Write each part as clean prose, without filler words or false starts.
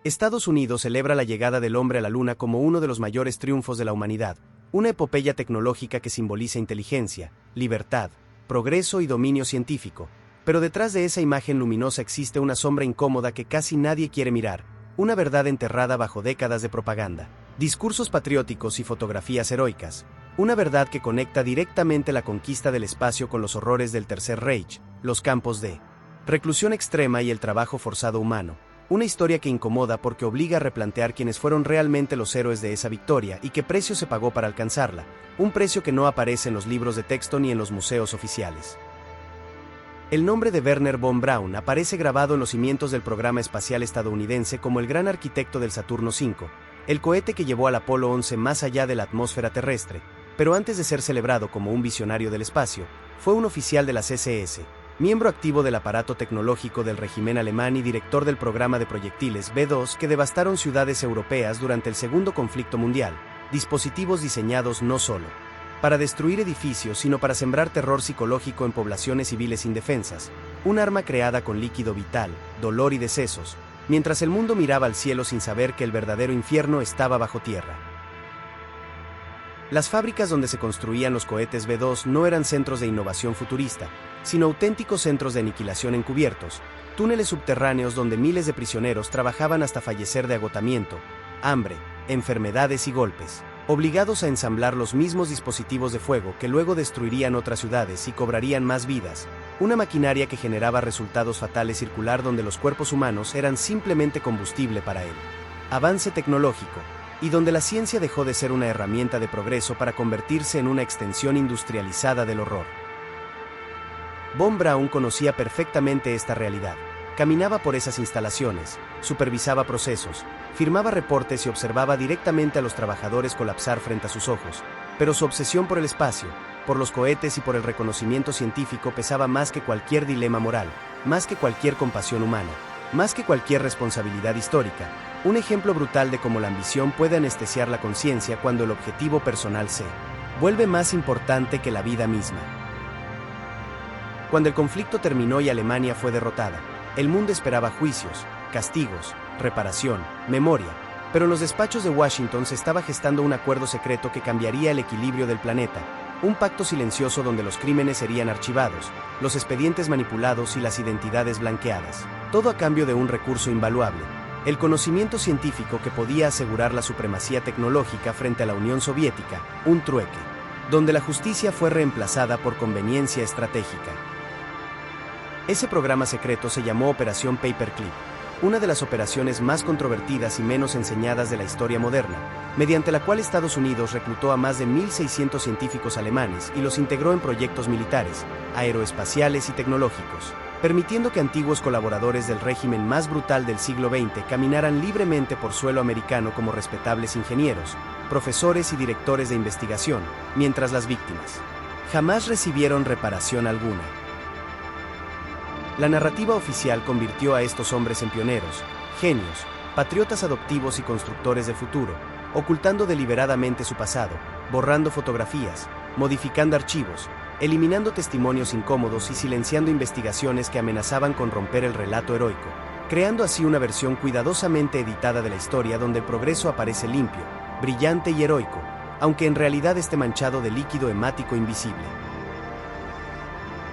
Estados Unidos celebra la llegada del hombre a la Luna como uno de los mayores triunfos de la humanidad, una epopeya tecnológica que simboliza inteligencia, libertad, progreso y dominio científico. Pero detrás de esa imagen luminosa existe una sombra incómoda que casi nadie quiere mirar, una verdad enterrada bajo décadas de propaganda, discursos patrióticos y fotografías heroicas, una verdad que conecta directamente la conquista del espacio con los horrores del Tercer Reich, los campos de reclusión extrema y el trabajo forzado humano. Una historia que incomoda porque obliga a replantear quiénes fueron realmente los héroes de esa victoria y qué precio se pagó para alcanzarla, un precio que no aparece en los libros de texto ni en los museos oficiales. El nombre de Wernher von Braun aparece grabado en los cimientos del programa espacial estadounidense como el gran arquitecto del Saturno V, el cohete que llevó al Apolo 11 más allá de la atmósfera terrestre, pero antes de ser celebrado como un visionario del espacio, fue un oficial de las SS, miembro activo del aparato tecnológico del régimen alemán y director del programa de proyectiles B-2 que devastaron ciudades europeas durante el Segundo Conflicto Mundial, dispositivos diseñados no solo para destruir edificios sino para sembrar terror psicológico en poblaciones civiles indefensas, un arma creada con líquido vital, dolor y decesos, mientras el mundo miraba al cielo sin saber que el verdadero infierno estaba bajo tierra. Las fábricas donde se construían los cohetes B-2 no eran centros de innovación futurista, sino auténticos centros de aniquilación encubiertos, túneles subterráneos donde miles de prisioneros trabajaban hasta fallecer de agotamiento, hambre, enfermedades y golpes, obligados a ensamblar los mismos dispositivos de fuego que luego destruirían otras ciudades y cobrarían más vidas, una maquinaria que generaba resultados fatales circular donde los cuerpos humanos eran simplemente combustible para él. Avance tecnológico, y donde la ciencia dejó de ser una herramienta de progreso para convertirse en una extensión industrializada del horror. Von Braun conocía perfectamente esta realidad. Caminaba por esas instalaciones, supervisaba procesos, firmaba reportes y observaba directamente a los trabajadores colapsar frente a sus ojos, pero su obsesión por el espacio, por los cohetes y por el reconocimiento científico pesaba más que cualquier dilema moral, más que cualquier compasión humana, más que cualquier responsabilidad histórica, un ejemplo brutal de cómo la ambición puede anestesiar la conciencia cuando el objetivo personal se vuelve más importante que la vida misma. Cuando el conflicto terminó y Alemania fue derrotada, el mundo esperaba juicios, castigos, reparación, memoria, pero en los despachos de Washington se estaba gestando un acuerdo secreto que cambiaría el equilibrio del planeta, un pacto silencioso donde los crímenes serían archivados, los expedientes manipulados y las identidades blanqueadas, todo a cambio de un recurso invaluable, el conocimiento científico que podía asegurar la supremacía tecnológica frente a la Unión Soviética, un trueque, donde la justicia fue reemplazada por conveniencia estratégica. Ese programa secreto se llamó Operación Paperclip, una de las operaciones más controvertidas y menos enseñadas de la historia moderna, mediante la cual Estados Unidos reclutó a más de 1.600 científicos alemanes y los integró en proyectos militares, aeroespaciales y tecnológicos, permitiendo que antiguos colaboradores del régimen más brutal del siglo XX caminaran libremente por suelo americano como respetables ingenieros, profesores y directores de investigación, mientras las víctimas jamás recibieron reparación alguna. La narrativa oficial convirtió a estos hombres en pioneros, genios, patriotas adoptivos y constructores de futuro, ocultando deliberadamente su pasado, borrando fotografías, modificando archivos, eliminando testimonios incómodos y silenciando investigaciones que amenazaban con romper el relato heroico, creando así una versión cuidadosamente editada de la historia donde el progreso aparece limpio, brillante y heroico, aunque en realidad esté manchado de líquido hemático invisible.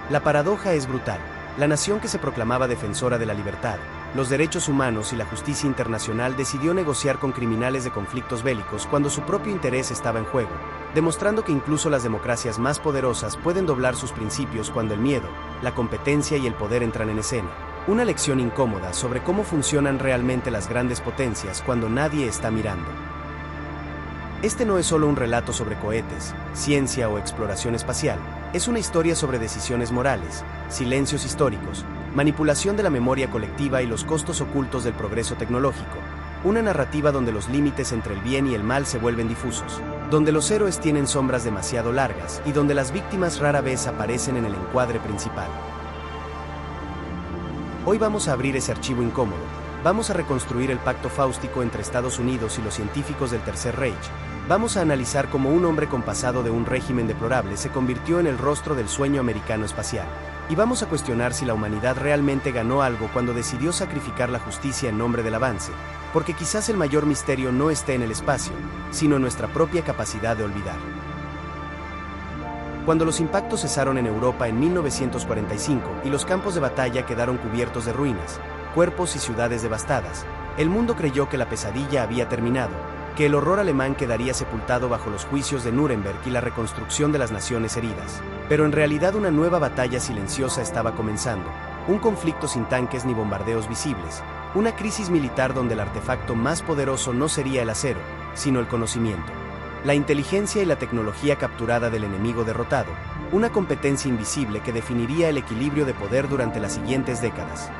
La paradoja es brutal. La nación que se proclamaba defensora de la libertad, los derechos humanos y la justicia internacional decidió negociar con criminales de conflictos bélicos cuando su propio interés estaba en juego, demostrando que incluso las democracias más poderosas pueden doblar sus principios cuando el miedo, la competencia y el poder entran en escena. Una lección incómoda sobre cómo funcionan realmente las grandes potencias cuando nadie está mirando. Este no es solo un relato sobre cohetes, ciencia o exploración espacial, es una historia sobre decisiones morales, silencios históricos, manipulación de la memoria colectiva y los costos ocultos del progreso tecnológico, una narrativa donde los límites entre el bien y el mal se vuelven difusos, donde los héroes tienen sombras demasiado largas y donde las víctimas rara vez aparecen en el encuadre principal. Hoy vamos a abrir ese archivo incómodo, vamos a reconstruir el pacto fáustico entre Estados Unidos y los científicos del Tercer Reich. Vamos a analizar cómo un hombre con pasado de un régimen deplorable se convirtió en el rostro del sueño americano espacial. Y vamos a cuestionar si la humanidad realmente ganó algo cuando decidió sacrificar la justicia en nombre del avance, porque quizás el mayor misterio no esté en el espacio, sino en nuestra propia capacidad de olvidar. Cuando los impactos cesaron en Europa en 1945 y los campos de batalla quedaron cubiertos de ruinas, cuerpos y ciudades devastadas, el mundo creyó que la pesadilla había terminado, que el horror alemán quedaría sepultado bajo los juicios de Nuremberg y la reconstrucción de las naciones heridas. Pero en realidad una nueva batalla silenciosa estaba comenzando, un conflicto sin tanques ni bombardeos visibles, una crisis militar donde el artefacto más poderoso no sería el acero, sino el conocimiento. La inteligencia y la tecnología capturada del enemigo derrotado, una competencia invisible que definiría el equilibrio de poder durante las siguientes décadas.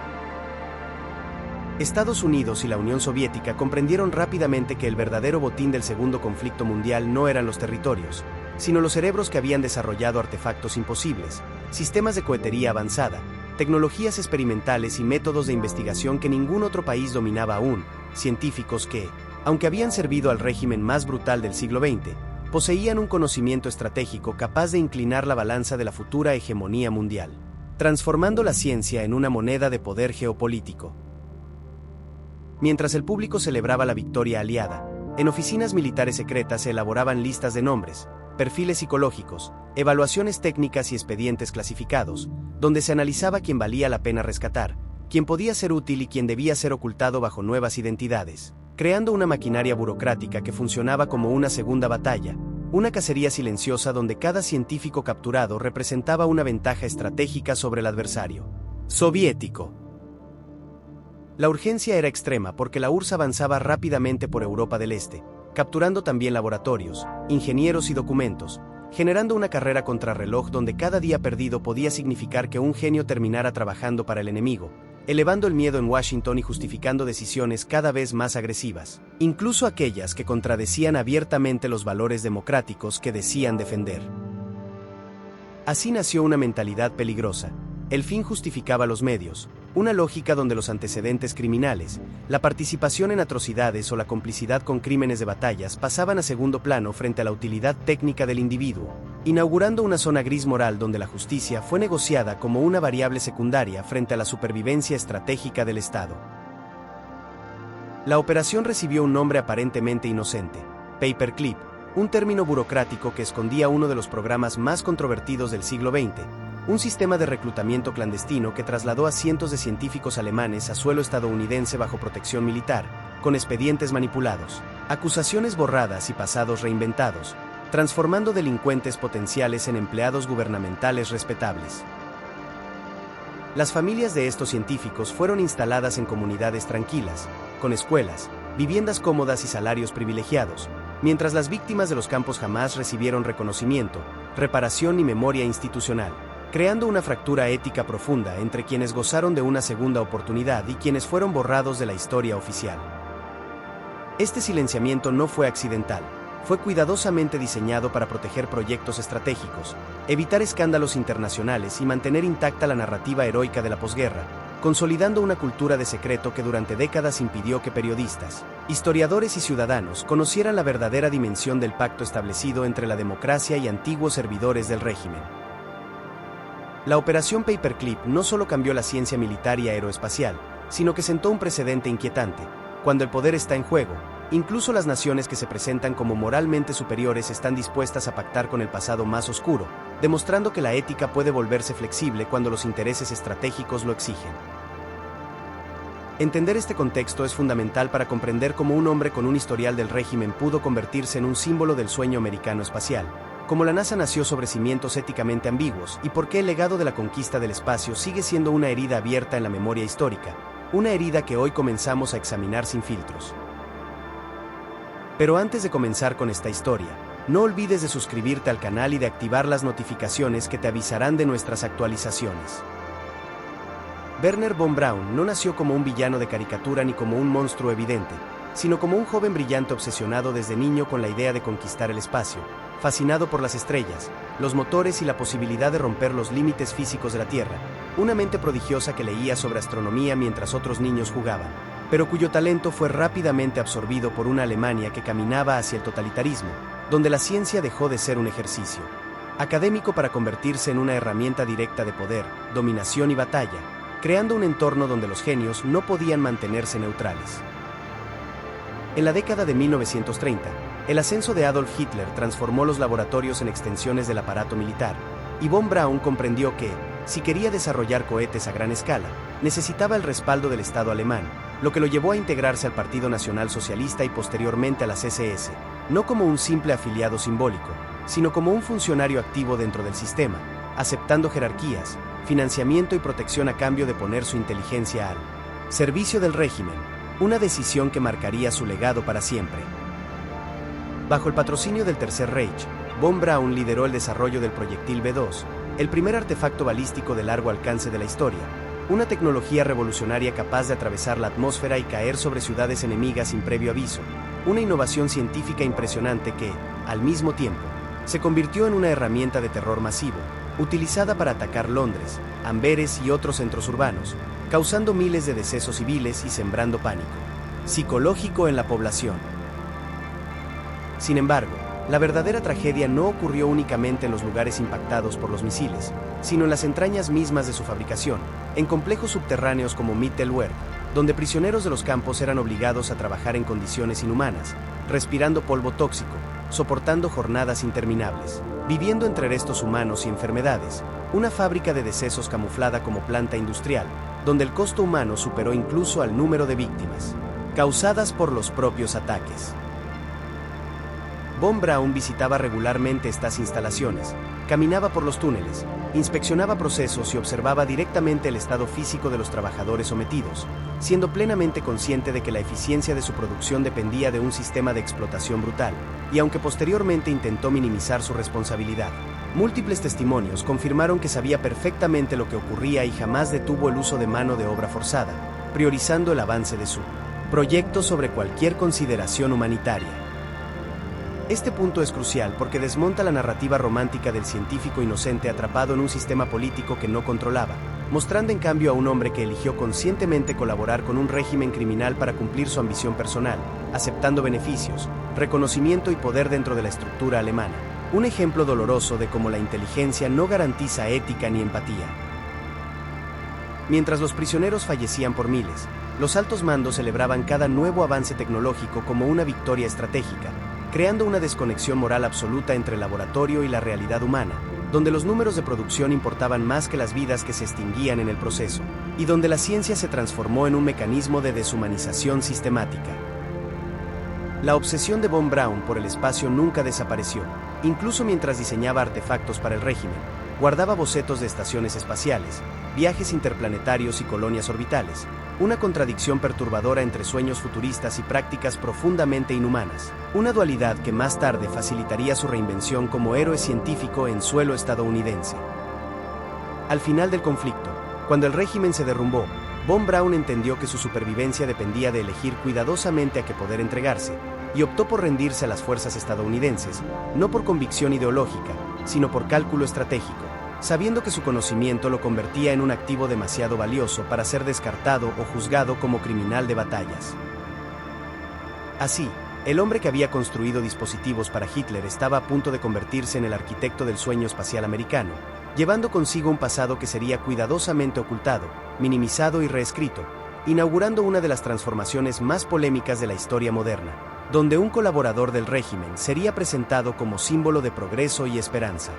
Estados Unidos y la Unión Soviética comprendieron rápidamente que el verdadero botín del segundo conflicto mundial no eran los territorios, sino los cerebros que habían desarrollado artefactos imposibles, sistemas de cohetería avanzada, tecnologías experimentales y métodos de investigación que ningún otro país dominaba aún, científicos que, aunque habían servido al régimen más brutal del siglo XX, poseían un conocimiento estratégico capaz de inclinar la balanza de la futura hegemonía mundial, transformando la ciencia en una moneda de poder geopolítico. Mientras el público celebraba la victoria aliada, en oficinas militares secretas se elaboraban listas de nombres, perfiles psicológicos, evaluaciones técnicas y expedientes clasificados, donde se analizaba quién valía la pena rescatar, quién podía ser útil y quién debía ser ocultado bajo nuevas identidades, creando una maquinaria burocrática que funcionaba como una segunda batalla, una cacería silenciosa donde cada científico capturado representaba una ventaja estratégica sobre el adversario soviético. La urgencia era extrema porque la URSS avanzaba rápidamente por Europa del Este, capturando también laboratorios, ingenieros y documentos, generando una carrera contrarreloj donde cada día perdido podía significar que un genio terminara trabajando para el enemigo, elevando el miedo en Washington y justificando decisiones cada vez más agresivas, incluso aquellas que contradecían abiertamente los valores democráticos que decían defender. Así nació una mentalidad peligrosa. El fin justificaba los medios, una lógica donde los antecedentes criminales, la participación en atrocidades o la complicidad con crímenes de batallas pasaban a segundo plano frente a la utilidad técnica del individuo, inaugurando una zona gris moral donde la justicia fue negociada como una variable secundaria frente a la supervivencia estratégica del Estado. La operación recibió un nombre aparentemente inocente, Paperclip, un término burocrático que escondía uno de los programas más controvertidos del siglo XX, un sistema de reclutamiento clandestino que trasladó a cientos de científicos alemanes a suelo estadounidense bajo protección militar, con expedientes manipulados, acusaciones borradas y pasados reinventados, transformando delincuentes potenciales en empleados gubernamentales respetables. Las familias de estos científicos fueron instaladas en comunidades tranquilas, con escuelas, viviendas cómodas y salarios privilegiados, mientras las víctimas de los campos jamás recibieron reconocimiento, reparación ni memoria institucional, creando una fractura ética profunda entre quienes gozaron de una segunda oportunidad y quienes fueron borrados de la historia oficial. Este silenciamiento no fue accidental, fue cuidadosamente diseñado para proteger proyectos estratégicos, evitar escándalos internacionales y mantener intacta la narrativa heroica de la posguerra, consolidando una cultura de secreto que durante décadas impidió que periodistas, historiadores y ciudadanos conocieran la verdadera dimensión del pacto establecido entre la democracia y antiguos servidores del régimen. La operación Paperclip no solo cambió la ciencia militar y aeroespacial, sino que sentó un precedente inquietante. Cuando el poder está en juego, incluso las naciones que se presentan como moralmente superiores están dispuestas a pactar con el pasado más oscuro, demostrando que la ética puede volverse flexible cuando los intereses estratégicos lo exigen. Entender este contexto es fundamental para comprender cómo un hombre con un historial del régimen pudo convertirse en un símbolo del sueño americano espacial, cómo la NASA nació sobre cimientos éticamente ambiguos y por qué el legado de la conquista del espacio sigue siendo una herida abierta en la memoria histórica, una herida que hoy comenzamos a examinar sin filtros. Pero antes de comenzar con esta historia, no olvides de suscribirte al canal y de activar las notificaciones que te avisarán de nuestras actualizaciones. Wernher von Braun no nació como un villano de caricatura ni como un monstruo evidente, sino como un joven brillante obsesionado desde niño con la idea de conquistar el espacio, fascinado por las estrellas, los motores y la posibilidad de romper los límites físicos de la Tierra, una mente prodigiosa que leía sobre astronomía mientras otros niños jugaban, pero cuyo talento fue rápidamente absorbido por una Alemania que caminaba hacia el totalitarismo, donde la ciencia dejó de ser un ejercicio académico para convertirse en una herramienta directa de poder, dominación y batalla, creando un entorno donde los genios no podían mantenerse neutrales. En la década de 1930, el ascenso de Adolf Hitler transformó los laboratorios en extensiones del aparato militar, y von Braun comprendió que, si quería desarrollar cohetes a gran escala, necesitaba el respaldo del Estado alemán, lo que lo llevó a integrarse al Partido Nacional Socialista y posteriormente a las SS, no como un simple afiliado simbólico, sino como un funcionario activo dentro del sistema, aceptando jerarquías, financiamiento y protección a cambio de poner su inteligencia al servicio del régimen, una decisión que marcaría su legado para siempre. Bajo el patrocinio del Tercer Reich, von Braun lideró el desarrollo del proyectil B-2, el primer artefacto balístico de largo alcance de la historia, una tecnología revolucionaria capaz de atravesar la atmósfera y caer sobre ciudades enemigas sin previo aviso, una innovación científica impresionante que, al mismo tiempo, se convirtió en una herramienta de terror masivo, utilizada para atacar Londres, Amberes y otros centros urbanos, causando miles de decesos civiles y sembrando pánico psicológico en la población. Sin embargo, la verdadera tragedia no ocurrió únicamente en los lugares impactados por los misiles, sino en las entrañas mismas de su fabricación, en complejos subterráneos como Mittelwerk, donde prisioneros de los campos eran obligados a trabajar en condiciones inhumanas, respirando polvo tóxico, soportando jornadas interminables, viviendo entre restos humanos y enfermedades, una fábrica de decesos camuflada como planta industrial, donde el costo humano superó incluso al número de víctimas causadas por los propios ataques. Von Braun visitaba regularmente estas instalaciones, caminaba por los túneles, inspeccionaba procesos y observaba directamente el estado físico de los trabajadores sometidos, siendo plenamente consciente de que la eficiencia de su producción dependía de un sistema de explotación brutal, y aunque posteriormente intentó minimizar su responsabilidad, múltiples testimonios confirmaron que sabía perfectamente lo que ocurría y jamás detuvo el uso de mano de obra forzada, priorizando el avance de su proyecto sobre cualquier consideración humanitaria. Este punto es crucial porque desmonta la narrativa romántica del científico inocente atrapado en un sistema político que no controlaba, mostrando en cambio a un hombre que eligió conscientemente colaborar con un régimen criminal para cumplir su ambición personal, aceptando beneficios, reconocimiento y poder dentro de la estructura alemana. Un ejemplo doloroso de cómo la inteligencia no garantiza ética ni empatía. Mientras los prisioneros fallecían por miles, los altos mandos celebraban cada nuevo avance tecnológico como una victoria estratégica, creando una desconexión moral absoluta entre el laboratorio y la realidad humana, donde los números de producción importaban más que las vidas que se extinguían en el proceso, y donde la ciencia se transformó en un mecanismo de deshumanización sistemática. La obsesión de von Braun por el espacio nunca desapareció, incluso mientras diseñaba artefactos para el régimen, guardaba bocetos de estaciones espaciales, viajes interplanetarios y colonias orbitales, una contradicción perturbadora entre sueños futuristas y prácticas profundamente inhumanas, una dualidad que más tarde facilitaría su reinvención como héroe científico en suelo estadounidense. Al final del conflicto, cuando el régimen se derrumbó, von Braun entendió que su supervivencia dependía de elegir cuidadosamente a qué poder entregarse, y optó por rendirse a las fuerzas estadounidenses, no por convicción ideológica, sino por cálculo estratégico, sabiendo que su conocimiento lo convertía en un activo demasiado valioso para ser descartado o juzgado como criminal de batallas. Así, el hombre que había construido dispositivos para Hitler estaba a punto de convertirse en el arquitecto del sueño espacial americano, llevando consigo un pasado que sería cuidadosamente ocultado, minimizado y reescrito, inaugurando una de las transformaciones más polémicas de la historia moderna, donde un colaborador del régimen sería presentado como símbolo de progreso y esperanza.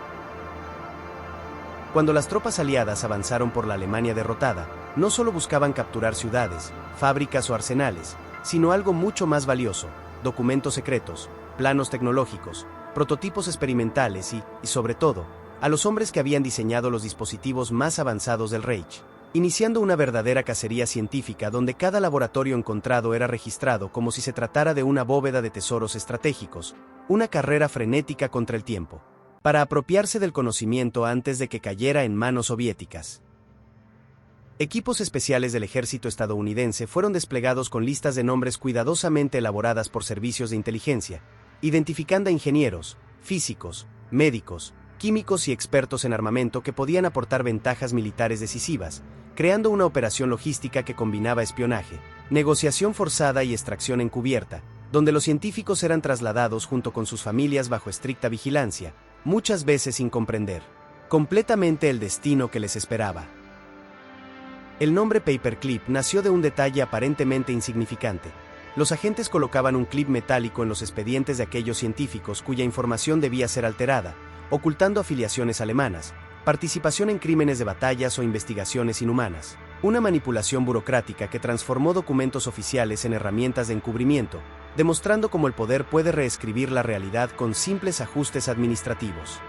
Cuando las tropas aliadas avanzaron por la Alemania derrotada, no solo buscaban capturar ciudades, fábricas o arsenales, sino algo mucho más valioso: documentos secretos, planos tecnológicos, prototipos experimentales y, sobre todo, a los hombres que habían diseñado los dispositivos más avanzados del Reich, iniciando una verdadera cacería científica donde cada laboratorio encontrado era registrado como si se tratara de una bóveda de tesoros estratégicos, una carrera frenética contra el tiempo, para apropiarse del conocimiento antes de que cayera en manos soviéticas. Equipos especiales del ejército estadounidense fueron desplegados con listas de nombres cuidadosamente elaboradas por servicios de inteligencia, identificando a ingenieros, físicos, médicos, químicos y expertos en armamento que podían aportar ventajas militares decisivas, creando una operación logística que combinaba espionaje, negociación forzada y extracción encubierta, donde los científicos eran trasladados junto con sus familias bajo estricta vigilancia, muchas veces sin comprender completamente el destino que les esperaba. El nombre Paperclip nació de un detalle aparentemente insignificante: Los agentes colocaban un clip metálico en los expedientes de aquellos científicos cuya información debía ser alterada, ocultando afiliaciones alemanas, participación en crímenes de batallas o investigaciones inhumanas. Una manipulación burocrática que transformó documentos oficiales en herramientas de encubrimiento, demostrando cómo el poder puede reescribir la realidad con simples ajustes administrativos.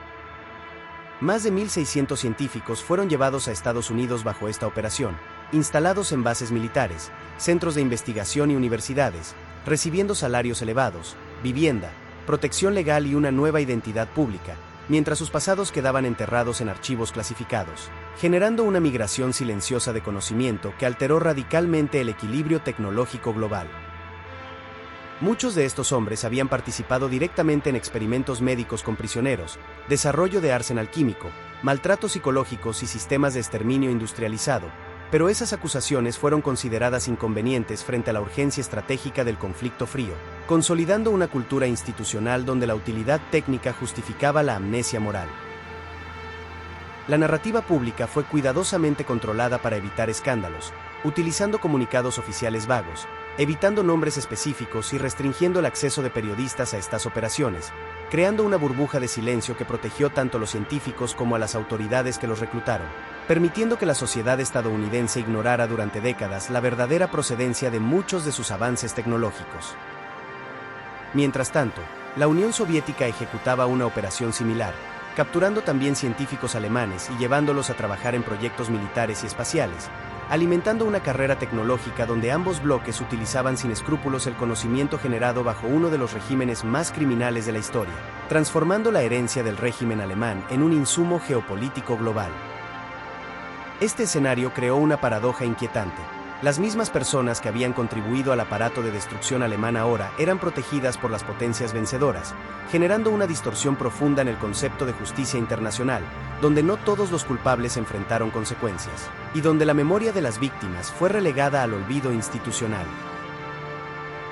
Más de 1.600 científicos fueron llevados a Estados Unidos bajo esta operación, instalados en bases militares, centros de investigación y universidades, recibiendo salarios elevados, vivienda, protección legal y una nueva identidad pública, mientras sus pasados quedaban enterrados en archivos clasificados, generando una migración silenciosa de conocimiento que alteró radicalmente el equilibrio tecnológico global. Muchos de estos hombres habían participado directamente en experimentos médicos con prisioneros, desarrollo de arsenal químico, maltratos psicológicos y sistemas de exterminio industrializado, pero esas acusaciones fueron consideradas inconvenientes frente a la urgencia estratégica del conflicto frío, consolidando una cultura institucional donde la utilidad técnica justificaba la amnesia moral. La narrativa pública fue cuidadosamente controlada para evitar escándalos, utilizando comunicados oficiales vagos, evitando nombres específicos y restringiendo el acceso de periodistas a estas operaciones, creando una burbuja de silencio que protegió tanto a los científicos como a las autoridades que los reclutaron, permitiendo que la sociedad estadounidense ignorara durante décadas la verdadera procedencia de muchos de sus avances tecnológicos. Mientras tanto, la Unión Soviética ejecutaba una operación similar, capturando también científicos alemanes y llevándolos a trabajar en proyectos militares y espaciales, alimentando una carrera tecnológica donde ambos bloques utilizaban sin escrúpulos el conocimiento generado bajo uno de los regímenes más criminales de la historia, transformando la herencia del régimen alemán en un insumo geopolítico global. Este escenario creó una paradoja inquietante. Las mismas personas que habían contribuido al aparato de destrucción alemán ahora eran protegidas por las potencias vencedoras, generando una distorsión profunda en el concepto de justicia internacional, donde no todos los culpables enfrentaron consecuencias, y donde la memoria de las víctimas fue relegada al olvido institucional.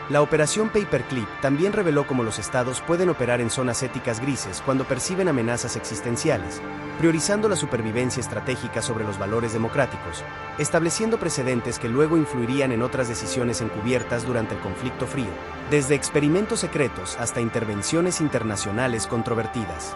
La operación Paperclip también reveló cómo los estados pueden operar en zonas éticas grises cuando perciben amenazas existenciales, priorizando la supervivencia estratégica sobre los valores democráticos, estableciendo precedentes que luego influirían en otras decisiones encubiertas durante el conflicto frío, desde experimentos secretos hasta intervenciones internacionales controvertidas.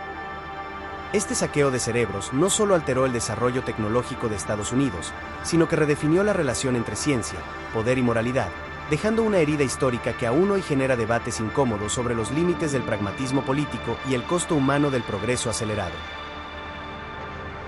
Este saqueo de cerebros no solo alteró el desarrollo tecnológico de Estados Unidos, sino que redefinió la relación entre ciencia, poder y moralidad, dejando una herida histórica que aún hoy genera debates incómodos sobre los límites del pragmatismo político y el costo humano del progreso acelerado.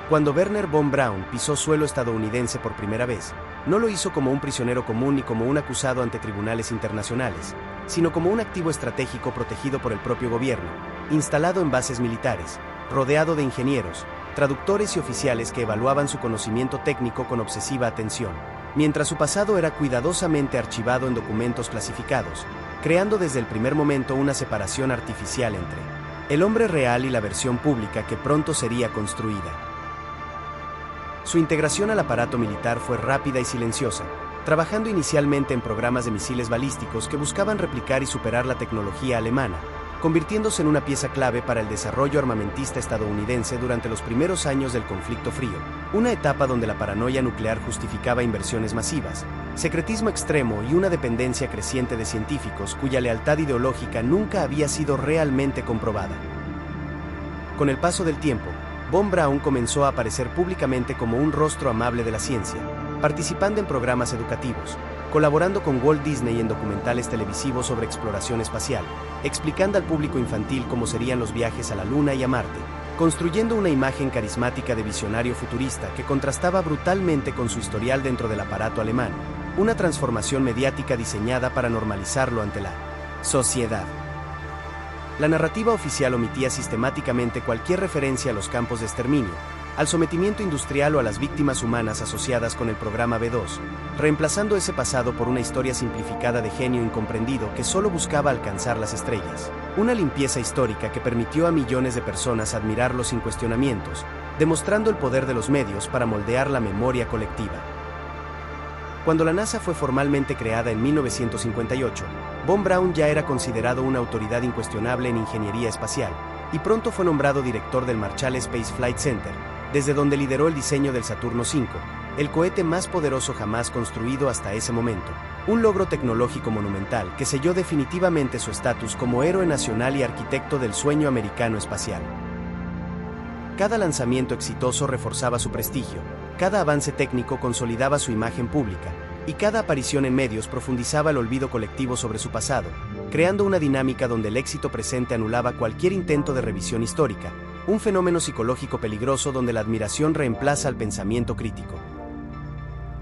Cuando Wernher von Braun pisó suelo estadounidense por primera vez, no lo hizo como un prisionero común ni como un acusado ante tribunales internacionales, sino como un activo estratégico protegido por el propio gobierno, instalado en bases militares, rodeado de ingenieros, traductores y oficiales que evaluaban su conocimiento técnico con obsesiva atención, mientras su pasado era cuidadosamente archivado en documentos clasificados, creando desde el primer momento una separación artificial entre el hombre real y la versión pública que pronto sería construida. Su integración al aparato militar fue rápida y silenciosa, trabajando inicialmente en programas de misiles balísticos que buscaban replicar y superar la tecnología alemana, convirtiéndose en una pieza clave para el desarrollo armamentista estadounidense durante los primeros años del conflicto frío, una etapa donde la paranoia nuclear justificaba inversiones masivas, secretismo extremo y una dependencia creciente de científicos cuya lealtad ideológica nunca había sido realmente comprobada. Con el paso del tiempo, von Braun comenzó a aparecer públicamente como un rostro amable de la ciencia, participando en programas educativos, colaborando con Walt Disney en documentales televisivos sobre exploración espacial, explicando al público infantil cómo serían los viajes a la Luna y a Marte, construyendo una imagen carismática de visionario futurista que contrastaba brutalmente con su historial dentro del aparato alemán, una transformación mediática diseñada para normalizarlo ante la sociedad. La narrativa oficial omitía sistemáticamente cualquier referencia a los campos de exterminio, al sometimiento industrial o a las víctimas humanas asociadas con el programa B2, reemplazando ese pasado por una historia simplificada de genio incomprendido que solo buscaba alcanzar las estrellas. Una limpieza histórica que permitió a millones de personas admirarlo sin cuestionamientos, demostrando el poder de los medios para moldear la memoria colectiva. Cuando la NASA fue formalmente creada en 1958, von Braun ya era considerado una autoridad incuestionable en ingeniería espacial, y pronto fue nombrado director del Marshall Space Flight Center, desde donde lideró el diseño del Saturno V, el cohete más poderoso jamás construido hasta ese momento. Un logro tecnológico monumental que selló definitivamente su estatus como héroe nacional y arquitecto del sueño americano espacial. Cada lanzamiento exitoso reforzaba su prestigio, cada avance técnico consolidaba su imagen pública, y cada aparición en medios profundizaba el olvido colectivo sobre su pasado, creando una dinámica donde el éxito presente anulaba cualquier intento de revisión histórica, un fenómeno psicológico peligroso donde la admiración reemplaza al pensamiento crítico.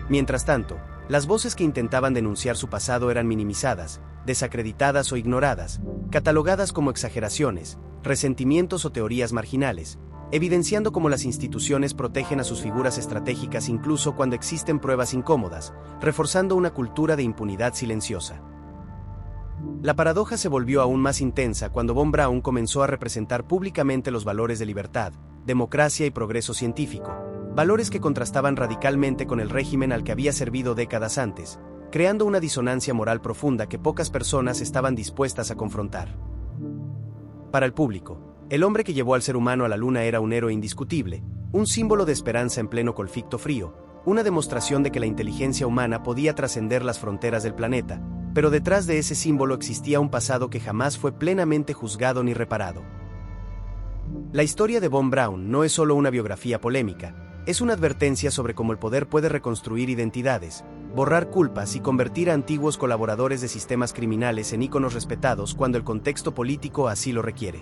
Mientras tanto, las voces que intentaban denunciar su pasado eran minimizadas, desacreditadas o ignoradas, catalogadas como exageraciones, resentimientos o teorías marginales, evidenciando cómo las instituciones protegen a sus figuras estratégicas incluso cuando existen pruebas incómodas, reforzando una cultura de impunidad silenciosa. La paradoja se volvió aún más intensa cuando Von Braun comenzó a representar públicamente los valores de libertad, democracia y progreso científico, valores que contrastaban radicalmente con el régimen al que había servido décadas antes, creando una disonancia moral profunda que pocas personas estaban dispuestas a confrontar. Para el público, el hombre que llevó al ser humano a la Luna era un héroe indiscutible, un símbolo de esperanza en pleno conflicto frío, una demostración de que la inteligencia humana podía trascender las fronteras del planeta, pero detrás de ese símbolo existía un pasado que jamás fue plenamente juzgado ni reparado. La historia de Von Braun no es solo una biografía polémica, es una advertencia sobre cómo el poder puede reconstruir identidades, borrar culpas y convertir a antiguos colaboradores de sistemas criminales en íconos respetados cuando el contexto político así lo requiere.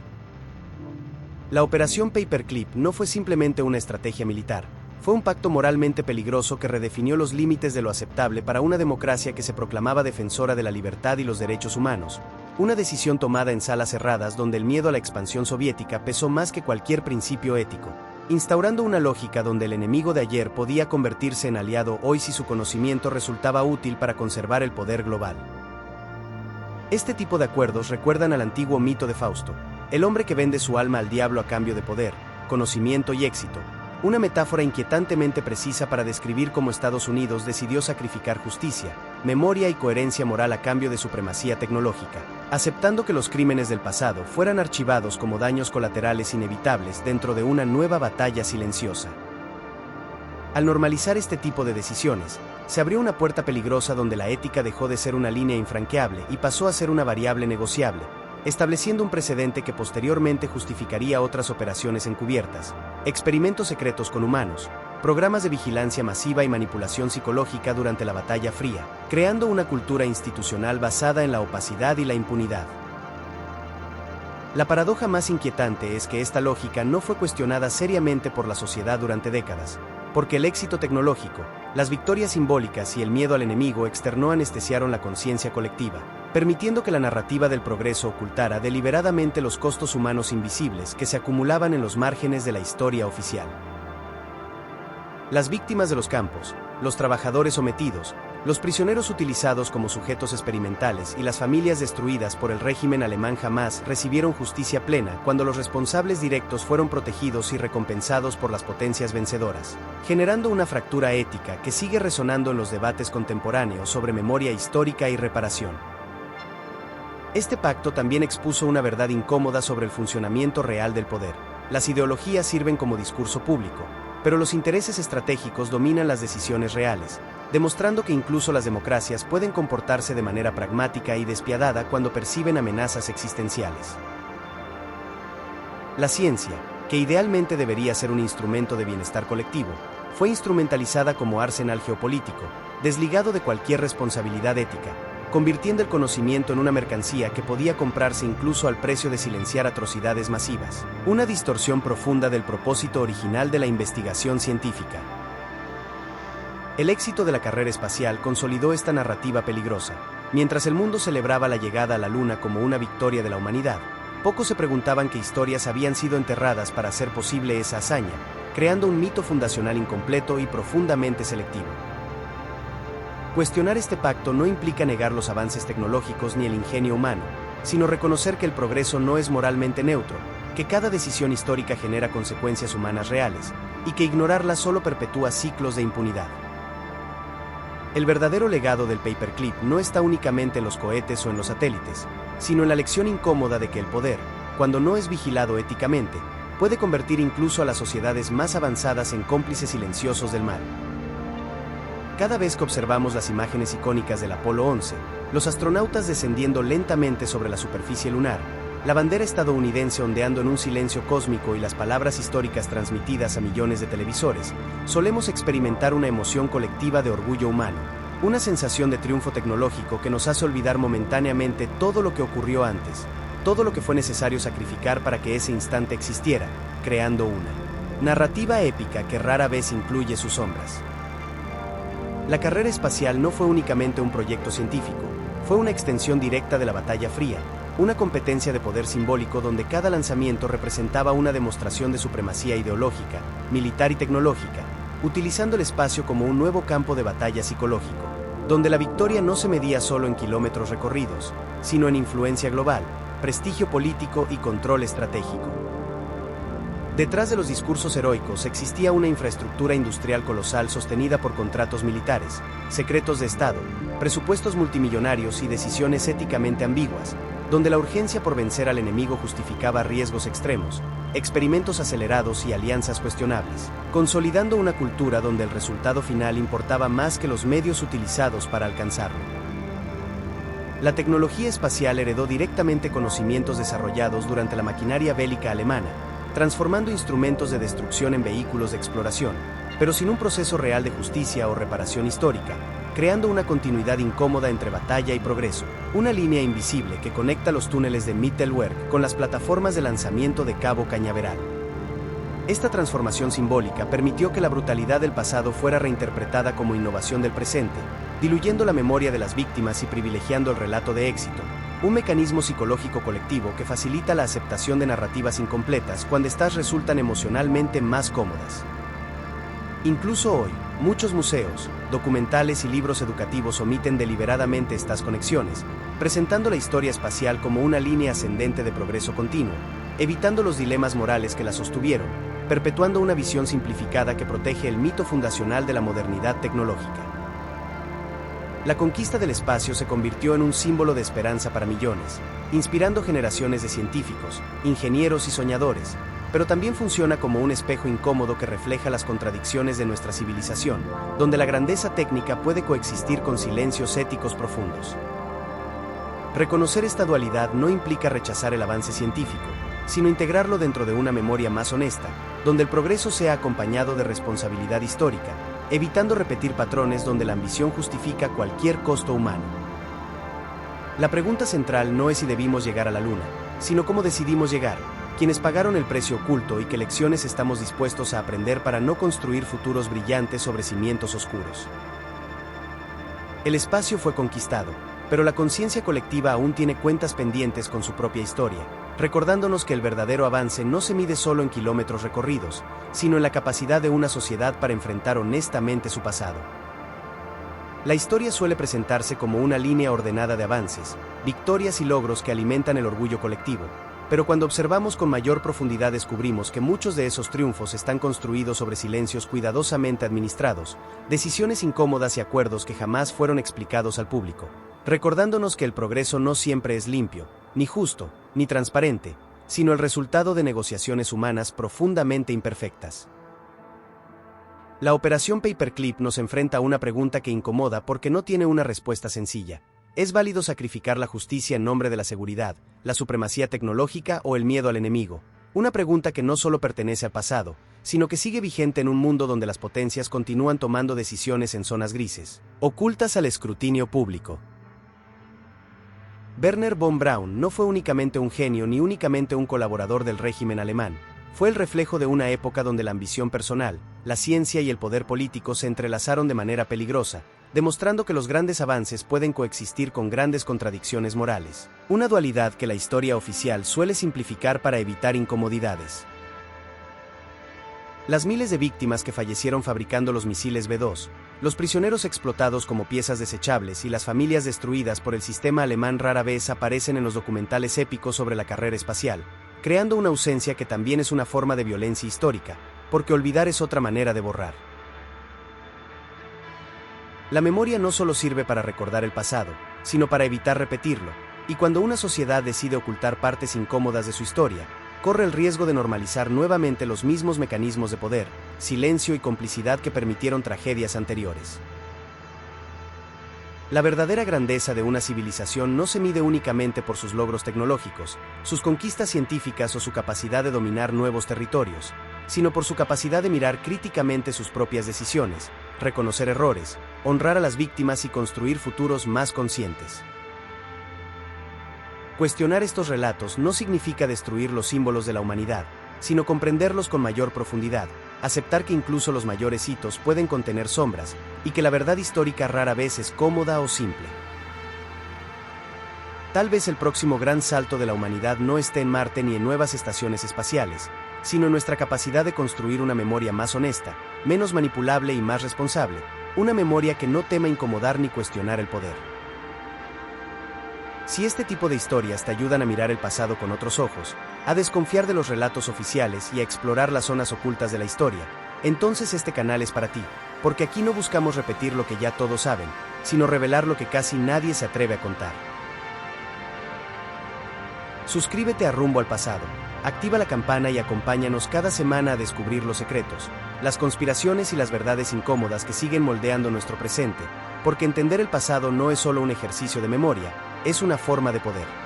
La operación Paperclip no fue simplemente una estrategia militar, fue un pacto moralmente peligroso que redefinió los límites de lo aceptable para una democracia que se proclamaba defensora de la libertad y los derechos humanos, una decisión tomada en salas cerradas donde el miedo a la expansión soviética pesó más que cualquier principio ético, instaurando una lógica donde el enemigo de ayer podía convertirse en aliado hoy si su conocimiento resultaba útil para conservar el poder global. Este tipo de acuerdos recuerdan al antiguo mito de Fausto, el hombre que vende su alma al diablo a cambio de poder, conocimiento y éxito, una metáfora inquietantemente precisa para describir cómo Estados Unidos decidió sacrificar justicia, memoria y coherencia moral a cambio de supremacía tecnológica, aceptando que los crímenes del pasado fueran archivados como daños colaterales inevitables dentro de una nueva batalla silenciosa. Al normalizar este tipo de decisiones, se abrió una puerta peligrosa donde la ética dejó de ser una línea infranqueable y pasó a ser una variable negociable, estableciendo un precedente que posteriormente justificaría otras operaciones encubiertas, experimentos secretos con humanos, programas de vigilancia masiva y manipulación psicológica durante la Batalla Fría, creando una cultura institucional basada en la opacidad y la impunidad. La paradoja más inquietante es que esta lógica no fue cuestionada seriamente por la sociedad durante décadas, porque el éxito tecnológico, las victorias simbólicas y el miedo al enemigo externo anestesiaron la conciencia colectiva, permitiendo que la narrativa del progreso ocultara deliberadamente los costos humanos invisibles que se acumulaban en los márgenes de la historia oficial. Las víctimas de los campos, los trabajadores sometidos, los prisioneros utilizados como sujetos experimentales y las familias destruidas por el régimen alemán jamás recibieron justicia plena cuando los responsables directos fueron protegidos y recompensados por las potencias vencedoras, generando una fractura ética que sigue resonando en los debates contemporáneos sobre memoria histórica y reparación. Este pacto también expuso una verdad incómoda sobre el funcionamiento real del poder. Las ideologías sirven como discurso público, pero los intereses estratégicos dominan las decisiones reales, demostrando que incluso las democracias pueden comportarse de manera pragmática y despiadada cuando perciben amenazas existenciales. La ciencia, que idealmente debería ser un instrumento de bienestar colectivo, fue instrumentalizada como arsenal geopolítico, desligado de cualquier responsabilidad ética, convirtiendo el conocimiento en una mercancía que podía comprarse incluso al precio de silenciar atrocidades masivas, una distorsión profunda del propósito original de la investigación científica. El éxito de la carrera espacial consolidó esta narrativa peligrosa. Mientras el mundo celebraba la llegada a la Luna como una victoria de la humanidad, pocos se preguntaban qué historias habían sido enterradas para hacer posible esa hazaña, creando un mito fundacional incompleto y profundamente selectivo. Cuestionar este pacto no implica negar los avances tecnológicos ni el ingenio humano, sino reconocer que el progreso no es moralmente neutro, que cada decisión histórica genera consecuencias humanas reales, y que ignorarlas solo perpetúa ciclos de impunidad. El verdadero legado del Paperclip no está únicamente en los cohetes o en los satélites, sino en la lección incómoda de que el poder, cuando no es vigilado éticamente, puede convertir incluso a las sociedades más avanzadas en cómplices silenciosos del mal. Cada vez que observamos las imágenes icónicas del Apolo 11, los astronautas descendiendo lentamente sobre la superficie lunar, la bandera estadounidense ondeando en un silencio cósmico y las palabras históricas transmitidas a millones de televisores, solemos experimentar una emoción colectiva de orgullo humano, una sensación de triunfo tecnológico que nos hace olvidar momentáneamente todo lo que ocurrió antes, todo lo que fue necesario sacrificar para que ese instante existiera, creando una narrativa épica que rara vez incluye sus sombras. La carrera espacial no fue únicamente un proyecto científico, fue una extensión directa de la Batalla Fría, una competencia de poder simbólico donde cada lanzamiento representaba una demostración de supremacía ideológica, militar y tecnológica, utilizando el espacio como un nuevo campo de batalla psicológico, donde la victoria no se medía solo en kilómetros recorridos, sino en influencia global, prestigio político y control estratégico. Detrás de los discursos heroicos existía una infraestructura industrial colosal sostenida por contratos militares, secretos de Estado, presupuestos multimillonarios y decisiones éticamente ambiguas, donde la urgencia por vencer al enemigo justificaba riesgos extremos, experimentos acelerados y alianzas cuestionables, consolidando una cultura donde el resultado final importaba más que los medios utilizados para alcanzarlo. La tecnología espacial heredó directamente conocimientos desarrollados durante la maquinaria bélica alemana, transformando instrumentos de destrucción en vehículos de exploración, pero sin un proceso real de justicia o reparación histórica, creando una continuidad incómoda entre batalla y progreso, una línea invisible que conecta los túneles de Mittelwerk con las plataformas de lanzamiento de Cabo Cañaveral. Esta transformación simbólica permitió que la brutalidad del pasado fuera reinterpretada como innovación del presente, diluyendo la memoria de las víctimas y privilegiando el relato de éxito, un mecanismo psicológico colectivo que facilita la aceptación de narrativas incompletas cuando éstas resultan emocionalmente más cómodas. Incluso hoy, muchos museos, documentales y libros educativos omiten deliberadamente estas conexiones, presentando la historia espacial como una línea ascendente de progreso continuo, evitando los dilemas morales que la sostuvieron, perpetuando una visión simplificada que protege el mito fundacional de la modernidad tecnológica. La conquista del espacio se convirtió en un símbolo de esperanza para millones, inspirando generaciones de científicos, ingenieros y soñadores, pero también funciona como un espejo incómodo que refleja las contradicciones de nuestra civilización, donde la grandeza técnica puede coexistir con silencios éticos profundos. Reconocer esta dualidad no implica rechazar el avance científico, sino integrarlo dentro de una memoria más honesta, donde el progreso sea acompañado de responsabilidad histórica, evitando repetir patrones donde la ambición justifica cualquier costo humano. La pregunta central no es si debimos llegar a la Luna, sino cómo decidimos llegar, quienes pagaron el precio oculto y qué lecciones estamos dispuestos a aprender para no construir futuros brillantes sobre cimientos oscuros. El espacio fue conquistado, pero la conciencia colectiva aún tiene cuentas pendientes con su propia historia, recordándonos que el verdadero avance no se mide solo en kilómetros recorridos, sino en la capacidad de una sociedad para enfrentar honestamente su pasado. La historia suele presentarse como una línea ordenada de avances, victorias y logros que alimentan el orgullo colectivo, pero cuando observamos con mayor profundidad descubrimos que muchos de esos triunfos están construidos sobre silencios cuidadosamente administrados, decisiones incómodas y acuerdos que jamás fueron explicados al público, recordándonos que el progreso no siempre es limpio, ni justo, ni transparente, sino el resultado de negociaciones humanas profundamente imperfectas. La operación Paperclip nos enfrenta a una pregunta que incomoda porque no tiene una respuesta sencilla. ¿Es válido sacrificar la justicia en nombre de la seguridad, la supremacía tecnológica o el miedo al enemigo? Una pregunta que no solo pertenece al pasado, sino que sigue vigente en un mundo donde las potencias continúan tomando decisiones en zonas grises, ocultas al escrutinio público. Wernher von Braun no fue únicamente un genio ni únicamente un colaborador del régimen alemán. Fue el reflejo de una época donde la ambición personal, la ciencia y el poder político se entrelazaron de manera peligrosa, demostrando que los grandes avances pueden coexistir con grandes contradicciones morales. Una dualidad que la historia oficial suele simplificar para evitar incomodidades. Las miles de víctimas que fallecieron fabricando los misiles B-2, los prisioneros explotados como piezas desechables y las familias destruidas por el sistema alemán rara vez aparecen en los documentales épicos sobre la carrera espacial, creando una ausencia que también es una forma de violencia histórica, porque olvidar es otra manera de borrar. La memoria no solo sirve para recordar el pasado, sino para evitar repetirlo, y cuando una sociedad decide ocultar partes incómodas de su historia, corre el riesgo de normalizar nuevamente los mismos mecanismos de poder, silencio y complicidad que permitieron tragedias anteriores. La verdadera grandeza de una civilización no se mide únicamente por sus logros tecnológicos, sus conquistas científicas o su capacidad de dominar nuevos territorios, sino por su capacidad de mirar críticamente sus propias decisiones, reconocer errores, honrar a las víctimas y construir futuros más conscientes. Cuestionar estos relatos no significa destruir los símbolos de la humanidad, sino comprenderlos con mayor profundidad, aceptar que incluso los mayores hitos pueden contener sombras, y que la verdad histórica rara vez es cómoda o simple. Tal vez el próximo gran salto de la humanidad no esté en Marte ni en nuevas estaciones espaciales, sino en nuestra capacidad de construir una memoria más honesta, menos manipulable y más responsable, una memoria que no tema incomodar ni cuestionar el poder. Si este tipo de historias te ayudan a mirar el pasado con otros ojos, a desconfiar de los relatos oficiales y a explorar las zonas ocultas de la historia, entonces este canal es para ti, porque aquí no buscamos repetir lo que ya todos saben, sino revelar lo que casi nadie se atreve a contar. Suscríbete a Rumbo al Pasado, activa la campana y acompáñanos cada semana a descubrir los secretos, las conspiraciones y las verdades incómodas que siguen moldeando nuestro presente, porque entender el pasado no es solo un ejercicio de memoria, es una forma de poder.